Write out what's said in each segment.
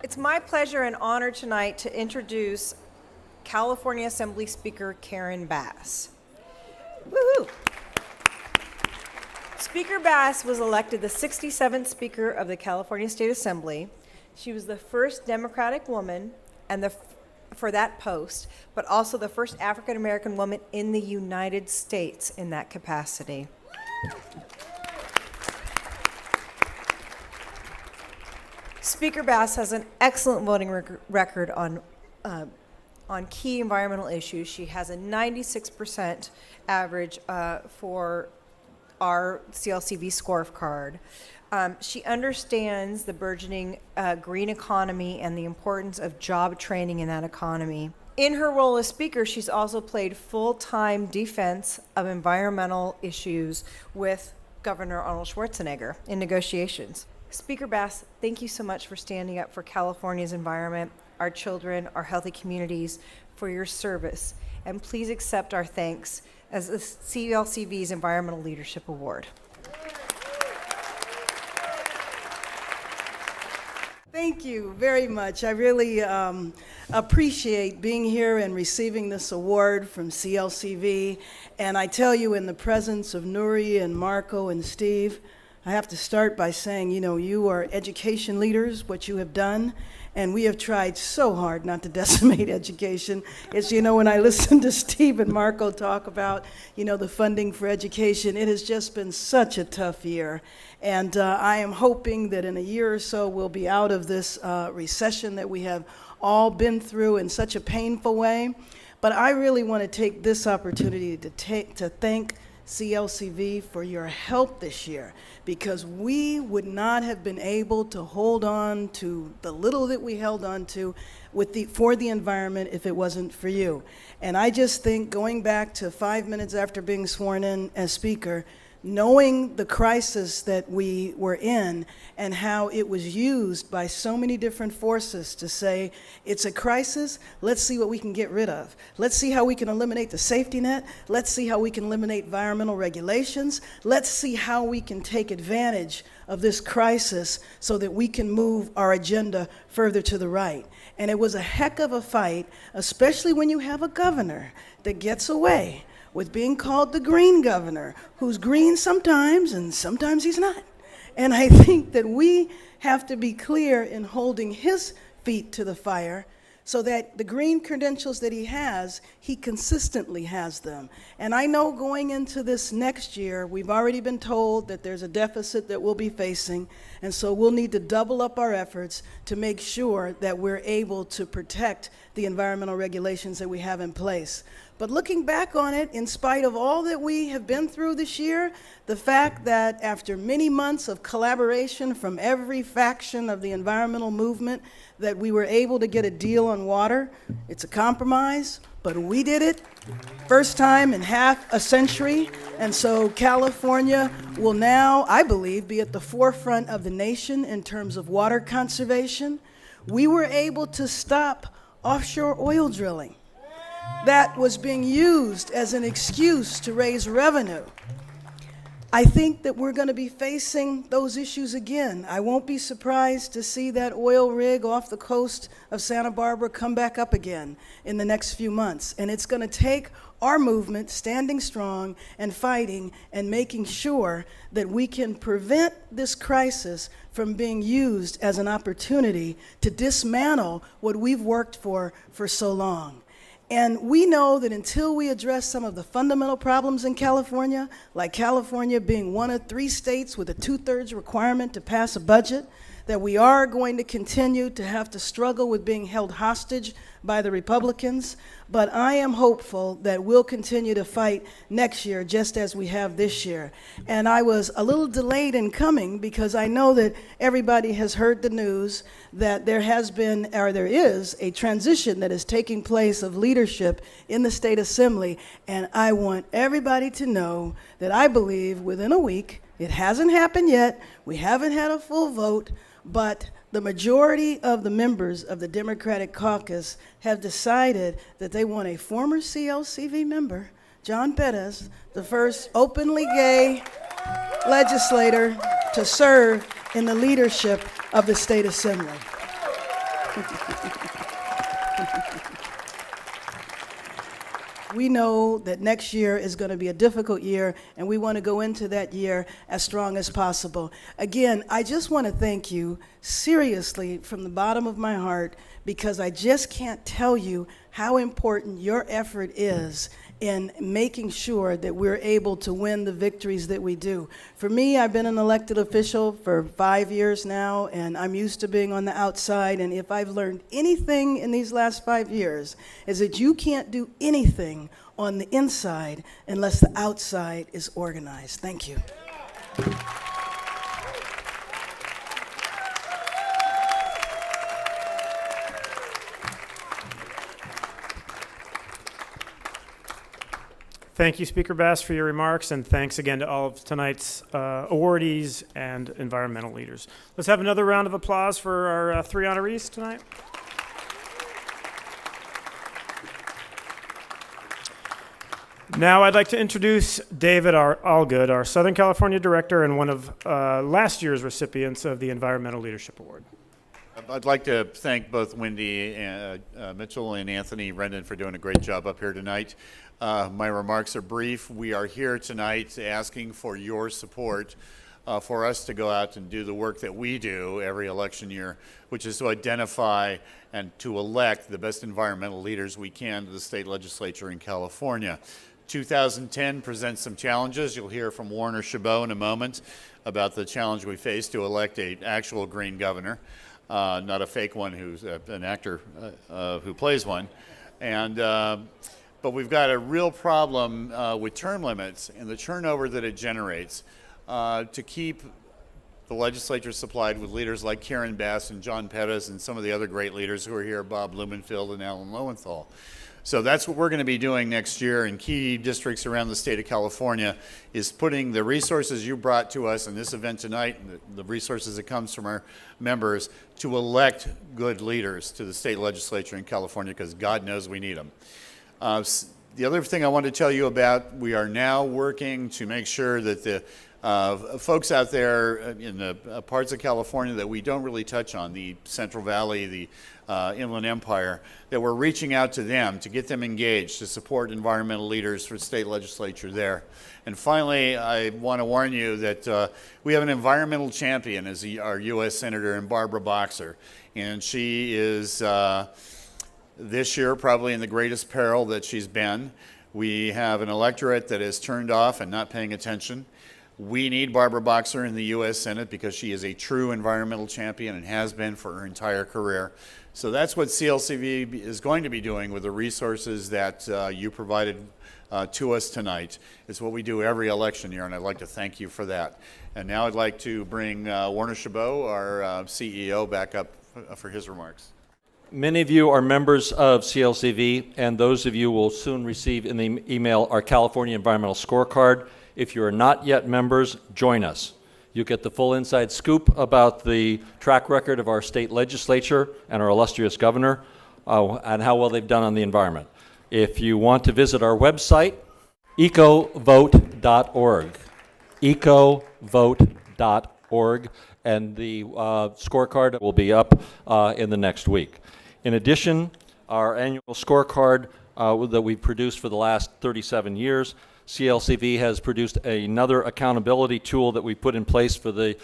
It's my pleasure and honor tonight to introduce California Assembly Speaker Karen Bass. Woohoo! Speaker Bass was elected the 67th Speaker of the California State Assembly. She was the first Democratic woman for that post, but also the first African American woman in the United States in that capacity. Speaker Bass has an excellent voting record on key environmental issues. She has a 96% average for our CLCV scorecard. She understands the burgeoning green economy and the importance of job training in that economy. In her role as Speaker, she's also played full-time defense of environmental issues with Governor Arnold Schwarzenegger in negotiations. Speaker Bass, thank you so much for standing up for California's environment, our children, our healthy communities, for your service. And please accept our thanks as the CLCV's Environmental Leadership Award. Thank you very much. I really appreciate being here and receiving this award from CLCV. And I tell you, in the presence of Nuri and Marco and Steve, I have to start by saying, you are education leaders, what you have done, and we have tried so hard not to decimate education. It's, when I listen to Steve and Marco talk about, the funding for education, it has just been such a tough year. And I am hoping that in a year or so we'll be out of this recession that we have all been through in such a painful way. But I really want to take this opportunity to thank CLCV for your help this year, because we would not have been able to hold on to the little that we held on to for the environment if it wasn't for you. And I just think, going back to 5 minutes after being sworn in as Speaker, knowing the crisis that we were in and how it was used by so many different forces to say, it's a crisis, let's see what we can get rid of. Let's see how we can eliminate the safety net. Let's see how we can eliminate environmental regulations. Let's see how we can take advantage of this crisis so that we can move our agenda further to the right. And it was a heck of a fight, especially when you have a governor that gets away with being called the green governor, who's green sometimes and sometimes he's not. And I think that we have to be clear in holding his feet to the fire so that the green credentials that he has, he consistently has them. And I know going into this next year, we've already been told that there's a deficit that we'll be facing, and so we'll need to double up our efforts to make sure that we're able to protect the environmental regulations that we have in place. But looking back on it, in spite of all that we have been through this year, the fact that after many months of collaboration from every faction of the environmental movement, that we were able to get a deal on water. It's a compromise, but we did it. First time in half a century. And so California will now, I believe, be at the forefront of the nation in terms of water conservation. We were able to stop offshore oil drilling that was being used as an excuse to raise revenue. I think that we're going to be facing those issues again. I won't be surprised to see that oil rig off the coast of Santa Barbara come back up again in the next few months. And it's going to take our movement standing strong and fighting and making sure that we can prevent this crisis from being used as an opportunity to dismantle what we've worked for so long. And we know that until we address some of the fundamental problems in California, like California being one of 3 states with a 2/3 requirement to pass a budget, that we are going to continue to have to struggle with being held hostage by the Republicans. But I am hopeful that we'll continue to fight next year just as we have this year. And I was a little delayed in coming because I know that everybody has heard the news that there is a transition that is taking place of leadership in the State Assembly. And I want everybody to know that I believe within a week, it hasn't happened yet, we haven't had a full vote, but the majority of the members of the Democratic caucus have decided that they want a former CLCV member, John Perez, the first openly gay legislator to serve in the leadership of the State Assembly. We know that next year is going to be a difficult year, and we want to go into that year as strong as possible. Again, I just want to thank you seriously from the bottom of my heart, because I just can't tell you how important your effort is in making sure that we're able to win the victories that we do. For me, I've been an elected official for 5 years now, and I'm used to being on the outside, and if I've learned anything in these last 5 years, is that you can't do anything on the inside unless the outside is organized. Thank you. Thank you, Speaker Bass, for your remarks, and thanks again to all of tonight's awardees and environmental leaders. Let's have another round of applause for our 3 honorees tonight. Now I'd like to introduce David Allgood, our Southern California Director and one of last year's recipients of the Environmental Leadership Award. I'd like to thank both Wendy Mitchell and Anthony Rendon for doing a great job up here tonight. My remarks are brief. We are here tonight asking for your support for us to go out and do the work that we do every election year, which is to identify and to elect the best environmental leaders we can to the state legislature in California. 2010 presents some challenges. You'll hear from Warner Chabot in a moment about the challenge we face to elect an actual green governor. Not a fake one who's an actor who plays one. But we've got a real problem with term limits and the turnover that it generates to keep the legislature supplied with leaders like Karen Bass and John Perez and some of the other great leaders who are here, Bob Blumenfield and Alan Lowenthal. So that's what we're going to be doing next year in key districts around the state of California, is putting the resources you brought to us in this event tonight, and the resources that comes from our members, to elect good leaders to the state legislature in California, because God knows we need them. The other thing I want to tell you about, we are now working to make sure that the folks out there in the parts of California that we don't really touch on, the Central Valley, the Inland Empire, that we're reaching out to them to get them engaged, to support environmental leaders for state legislature there. And finally, I want to warn you that we have an environmental champion as our U.S. Senator, and Barbara Boxer. And she is this year probably in the greatest peril that she's been. We have an electorate that is turned off and not paying attention. We need Barbara Boxer in the U.S. Senate because she is a true environmental champion and has been for her entire career. So that's what CLCV is going to be doing with the resources that you provided to us tonight. It's what we do every election year, and I'd like to thank you for that. And now I'd like to bring Warner Chabot, our CEO, back up for his remarks. Many of you are members of CLCV, and those of you will soon receive in the email our California Environmental Scorecard. If you are not yet members, join us. You get the full inside scoop about the track record of our state legislature and our illustrious governor and how well they've done on the environment. If you want to visit our website, ecovote.org, ecovote.org, and the scorecard will be up in the next week. In addition, our annual scorecard that we've produced for the last 37 years, CLCV has produced another accountability tool that we put in place for the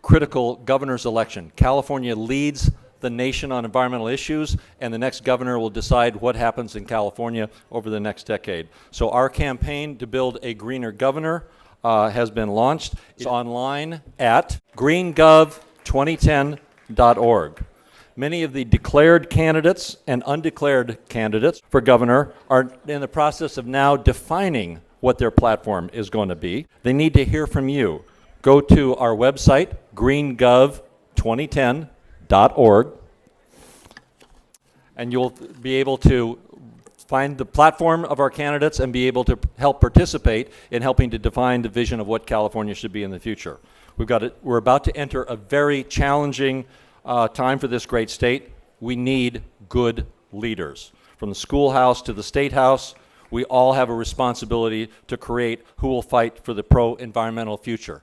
critical governor's election. California leads the nation on environmental issues, and the next governor will decide what happens in California over the next decade. So our campaign to build a greener governor has been launched. It's online at greengov2010.org. Many of the declared candidates and undeclared candidates for governor are in the process of now defining what their platform is going to be. They need to hear from you. Go to our website, greengov2010.org, and you'll be able to find the platform of our candidates and be able to help participate in helping to define the vision of what California should be in the future. We're about to enter a very challenging time for this great state. We need good leaders. From the schoolhouse to the state house, we all have a responsibility to create who will fight for the pro-environmental future.